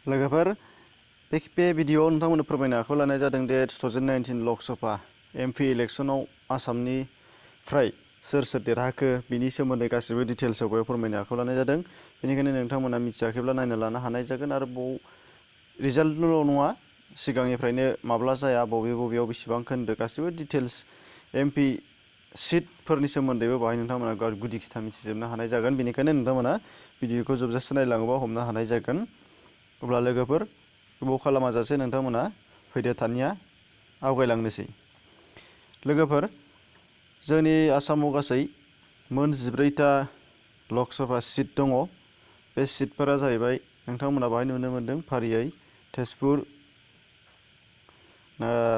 लोगोफोर बे भिडिअ'आव नोंथांमोननो फोरमायनो आखायाव लानाय जादों दि 2019 लकसभा एमपि इलेक्सनाव आसामनिफ्राय सोर देरहाखो बिनि सोमोन्दै गासिबो डिटेल्सआव बेयाव फोरमायनो आखायाव लानाय जादों। बेनिखायनो नोंथांमोना मिथियाखैब्ला नायना लानो हानाय जागोन आरो रिजाल्टल' नङा सिगांनिफ्रायनो माब्ला जाया बबेयाव बेसेबां खोन्दो गासिबो डिटेल्स एमपि सिटफोरनि सोमोन्दैबो बाहाय नोंथांमोना गुदि खिथा मिथिजोबनो हानाय जागोन। बेनिखायनो नोंथांमोना भिडिअ'खौ जोबजासे नायलाङोबा हमनो हानाय जागोन। अब्ला लोगोफोर गोबाव खालामाजासे नोंथांमोना फैदो दानिया आवगायलांनोसै। लोगोफोर जोंनि आसामाव गासै मोन 14टा लकसभा सिट दङ। बे सिटफोरा जाहैबाय नोंथांमोना बाहाय नुनो मोन्दों फारियै तेजपुर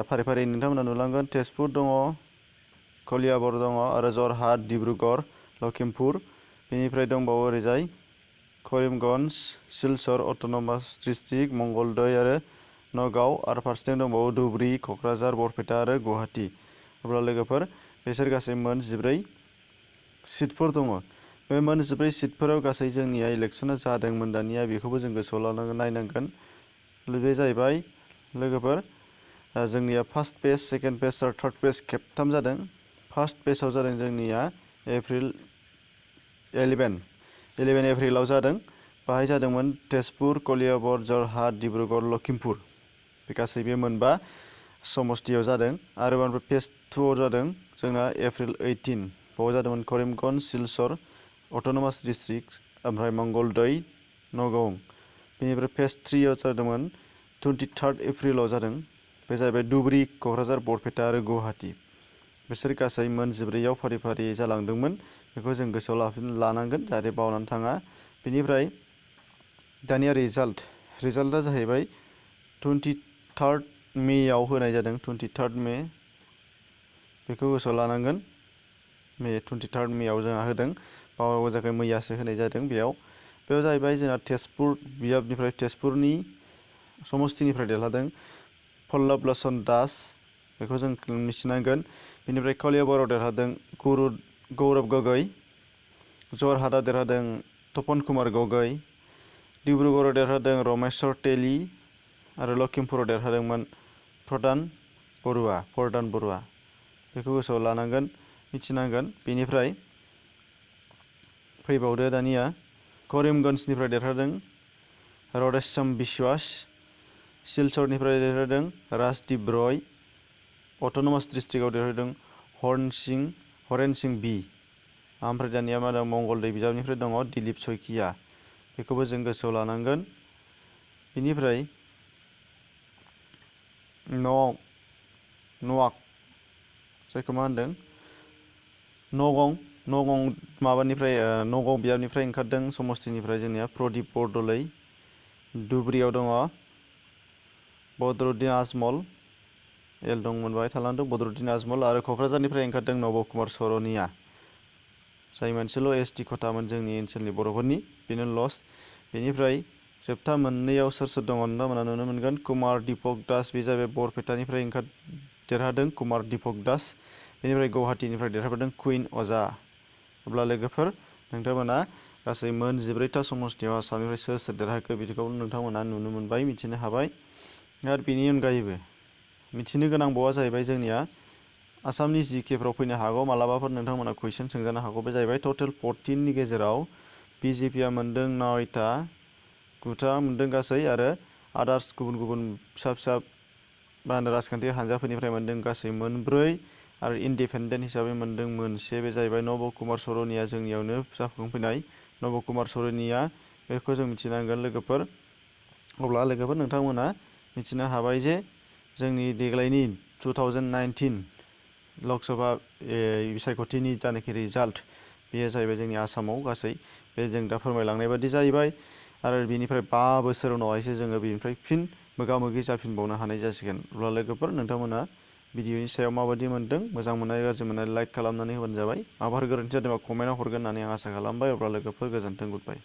फारि नोंथांमोना नुलांगोन तेजपुर दङ, कलियाबर दङ आरो जरहाट, डिब्रुगड़, लखिमपुर। बेनिफ्राय दंबावो ओरैजाय करिमगन्ज, सिलचर अट'नमास डिस्ट्रिक्ट, मंगलदै आरो नगाव आरो फारसेथिं दंबावो धुबरी, क'क्राझार, बरपेटा आरो गुवाहाटी। अब्ला लोगोफोर बिसोर गासै मोन 14 सिटफोर दङ। बे मोन 14 सिटफोराव गासै जोंनिया इलेक्सना जादोंमोन दानिया बेखौबो जों गोसोआव नायनांगोन। बे जाहैबाय लोगोफोर जोंनिया फार्स्ट फेज, सेकेन्ड फेज आरो थार्ड फेज खेबथाम जादों। फार्स्ट फेजआव जादों जोंनिया एप्रिल 11 एप्रिलाव जादों। बाहाय जादोंमोन तेजपुर, कलियाबर, जरहाट, डिब्रुगड़, लखिमपुर। बे गासै बे मोनबा समस्तियाव जादों। आरो ओमफ्राय फेज 2आव जादों जोंना एप्रिल 18 बाव जादोंमोन करिमगन्ज, सिलचर अट'नमास डिस्ट्रिक्ट ओमफ्राय मंगलदै, नगाव। बेनिफ्राय फेज 3आव जादोंमोन 23 एप्रिलाव जादों। बे जाहैबाय धुबरी, क'क्राझार, बरपेटा आरो गुवाहाटी। बिसोर गासै मोन 14आव फारि जालांदोंमोन। बेखौ जों गोसोआव लानांगोन जाहाथे बावनानै थाङा। बेनिफ्राय दानिया रिजाल्टआ जाहैबाय 23 मेआव होनाय जादों। 23 मे बेखौ गोसोआव लानांगोन। 23 मेआव जोंहा होदों। बावनांगौ जायाखै, मैयासो होनाय जादों। बेयाव जाहैबाय जोंहा तेजपुर बियाबनिफ्राय तेजपुरनि समस्तिनिफ्राय देरहादों पल्लभ लोचन दास, बेखौ जों मिथिनांगोन। बेनिफ्राय कलियाबराव देरहादों गौरब गगৈ, जरहाटआव देरहादों तपन कुमार गगৈ, डिब्रुगड़आव देरहादों रमेश्वर तेली आरो लखिमपुराव देरहादोंमोन प्रदान बरुवा। बेखौ गोसोआव लानांगोन, मिथिनांगोन। बेनिफ्राय फैबावदो दानिया करिमगन्जनिफ्राय देरहादों रडेश्याम बिश्वास, सिलचरनिफ्राय देरहादों राजदीप रय, अट'नमास डिस्ट्रिक्टआव देरहादों हरेन सिं बी। ओमफ्राय दानिया मा दं मंगलदै बिजाबनिफ्राय दङ दिलीप सयकिया। बेखौबो जों गोसोआव लानांगोन। बेनिफ्राय नवाक जायखौ मा होनदों नगाव बियाबनिफ्राय ओंखारदों समस्तिनिफ्राय जोंनिया प्रदीप बरदलै। धुबरीयाव दङ बदरुद्दिन आजमल, एल दंमोन बाहाय थालांदों बदरुद्दिन आजमल। आरो क'क्राझारनिफ्राय ओंखारदों नब कुमार सरनिया, जाय मोनसेल' एसटि खथामोन जोंनि ओनसोलनि बर'फोरनि, बेनो लस्ट। बेनिफ्राय जोबथा मोननैयाव सोर दङ नोंथांमोना नुनो मोनगोन कुमार दीपक दास, बे जाबाय बरपेटानिफ्राय देरहादों कुमार दीपक दास। बेनिफ्राय गुवाहाटीनिफ्राय देरहादों कुइन अजा। अब्ला लोगोफोर नोंथांमोना गासै मोन 14टा समस्तियाव आसामनिफ्राय सोर देरहाखो बिदिखौ नोंथांमोना नुनो मोनबाय, मिथिनो हाबाय। आरो बेनि अनगायैबो मिथिनो गोनांबावा जाहैबाय जोंनिया आसामनि जिकेफ्राव फैनो हागौ मालाबाफोर नोंथांमोना कुइसन सोंजानो हागौ। बे जाहैबाय टटेल 14नि गेजेराव बिजेपिआ मोनदों 9टा, 9टा मोनदों गासै। आरो आदार्स गुबुन फिसा मा होनो राजखान्थि हानजाफोरनिफ्राय मोनदों गासै मोन 4 आरो इन्डिपेन्डेन्ट हिसाबै मोनदों मोनसे। बे जाहैबाय नब कुमार सरनिया, जोंनियावनो जाखांफैनाय नब कुमार सरनिया। बेखौ जों मिथिनांगोन लोगोफोर। अब्ला लोगोफोर नोंथांमोना मिथिनो हाबाय जे जोंनि देग्लायनि 2019 लकसभा बिसायख'थिनि जानाखि रिजाल्ट बेयो जाहैबाय जोंनि आसामाव गासै बे जों दा फोरमायलांनाय बादि जाहैबाय। आरो बेनिफ्राय 5 बोसोर उनावहायसो जोङो बेनिफ्राय फिन मोगा-मोगि जाफिनबावनो हानाय जासिगोन। अब्ला लोगोफोर नोंथांमोना भिडिअनि सायाव माबायदि मोनदों, मोजां मोननाय गाज्रि मोननाय लाइक खालामनानै होबानो जाबाय। माबाफोर गोरोन्थि जादोंबा कमेन्टआव हरगोन होननानै आं आसा खालामबाय। अब्ला लोगोफोर गोजोन्थों, गुड बाय।